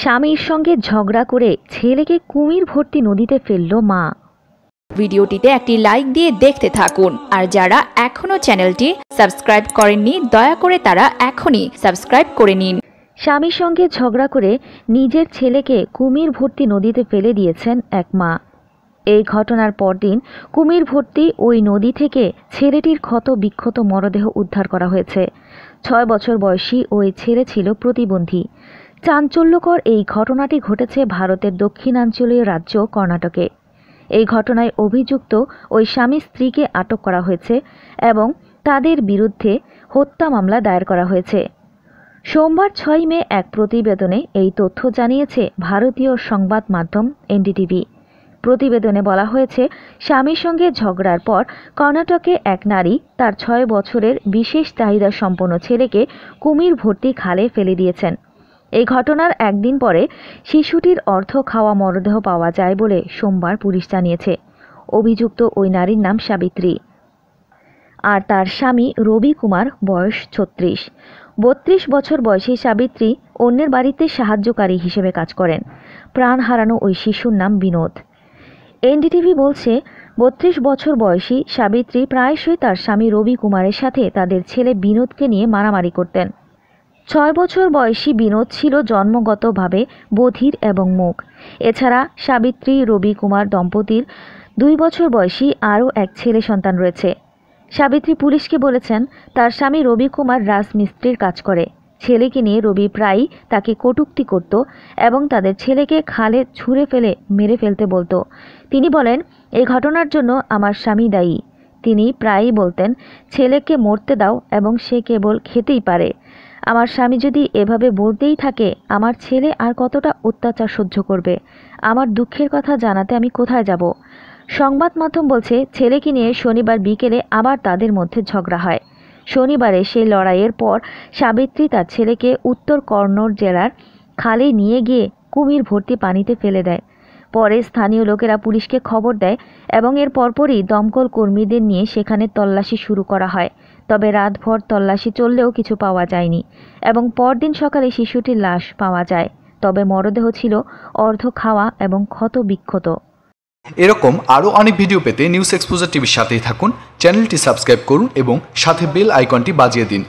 স্বামীর সঙ্গে ঝগড়া করে ছেলেকে কুমির ভর্তি নদীতে ফেলল মা। ভিডিওটিতে একটি লাইক দিয়ে দেখতে থাকুন, আর যারা এখনো চ্যানেলটি সাবস্ক্রাইব করেননি দয়া করে তারা এখনই সাবস্ক্রাইব করে নিন। স্বামীর সঙ্গে ঝগড়া করে নিজের ছেলেকে কুমির ভর্তি নদীতে ফেলে দিয়েছেন এক মা। এই ঘটনার পরদিন কুমির ভর্তি ওই নদী থেকে ছেলেটির ক্ষত বিক্ষত মরদেহ উদ্ধার করা হয়েছে। 6 বছর বয়সী ওই ছেলে ছিল প্রতিবন্ধী। চাঞ্চল্যকর এই ঘটনাটি ঘটেছে ভারতের দক্ষিণাঞ্চলীয় রাজ্য কর্ণাটকে। এই ঘটনায় অভিযুক্ত ওই স্বামী স্ত্রীকে আটক করা হয়েছে এবং তাদের বিরুদ্ধে হত্যা মামলা দায়ের করা হয়েছে। সোমবার 6 মে এক প্রতিবেদনে এই তথ্য জানিয়েছে ভারতীয় সংবাদ মাধ্যম এনডিটিভি। প্রতিবেদনে বলা হয়েছে, স্বামীর সঙ্গে ঝগড়ার পর কর্ণাটকে এক নারী তার 6 বছরের বিশেষ চাহিদা সম্পন্ন ছেলেকে কুমির ভর্তি খালে ফেলে দিয়েছেন। এই ঘটনার একদিন পরে শিশুটির অর্ধ খাওয়া মরদেহ পাওয়া যায় বলে সোমবার পুলিশ জানিয়েছে। অভিযুক্ত ওই নারীর নাম সাবিত্রী, আর তার স্বামী রবি কুমার, বয়স 36। 32 বছর বয়সী সাবিত্রী অন্যের বাড়িতে সাহায্যকারী হিসেবে কাজ করেন। প্রাণ হারানো ওই শিশুর নাম বিনোদ। এনডিটিভি বলছে, 32 বছর বয়সী সাবিত্রী প্রায়শই তার স্বামী রবি কুমারের সাথে তাদের ছেলে বিনোদকে নিয়ে মারামারি করতেন। 6 বছর বয়সী বিনোদ ছিল জন্মগতভাবে বধির এবং মূক। এছাড়া সাবিত্রী রবি কুমার দম্পতির 2 বছর বয়সী আরও এক ছেলে সন্তান রয়েছে। সাবিত্রী পুলিশকে বলেছেন, তার স্বামী রবি কুমার রাজমিস্ত্রির কাজ করে। ছেলেকে নিয়ে রবি প্রায়ই তাকে কটূক্তি করত এবং তাদের ছেলেকে খালে ছুঁড়ে ফেলে মেরে ফেলতে বলতো। তিনি বলেন, এই ঘটনার জন্য আমার স্বামী দায়ী। তিনি প্রায়ই বলতেন, ছেলেকে মরতে দাও এবং সে কেবল খেতেই পারে। আমার স্বামী যদি এভাবে বলতেই থাকে, আমার ছেলে আর কতটা অত্যাচার সহ্য করবে? আমার দুঃখের কথা জানাতে আমি কোথায় যাব? সংবাদ মাধ্যম বলছে, ছেলেকে নিয়ে শনিবার বিকেলে আবার তাদের মধ্যে ঝগড়া হয়। শনিবারে সেই লড়াইয়ের পর সাবিত্রী তার ছেলেকে উত্তর কন্নড় জেলার খালে নিয়ে গিয়ে কুমির ভর্তি পানিতে ফেলে দেয়। পরে স্থানীয় লোকেরা পুলিশকে খবর দেয় এবং এর পরপরই দমকল কর্মীদের নিয়ে সেখানে তল্লাশি শুরু করা হয়। তবে রাতভর তল্লাশি চললেও কিছু পাওয়া যায়নি এবং পরদিন সকালে শিশুটির লাশ পাওয়া যায়। তবে মরদেহ ছিল অর্ধ খাওয়া এবং ক্ষত বিক্ষত। এরকম আরও অনেক ভিডিও পেতে নিউজ এক্সপোজার টিভির সাথেই থাকুন। চ্যানেলটি সাবস্ক্রাইব করুন এবং সাথে বেল আইকনটি বাজিয়ে দিন।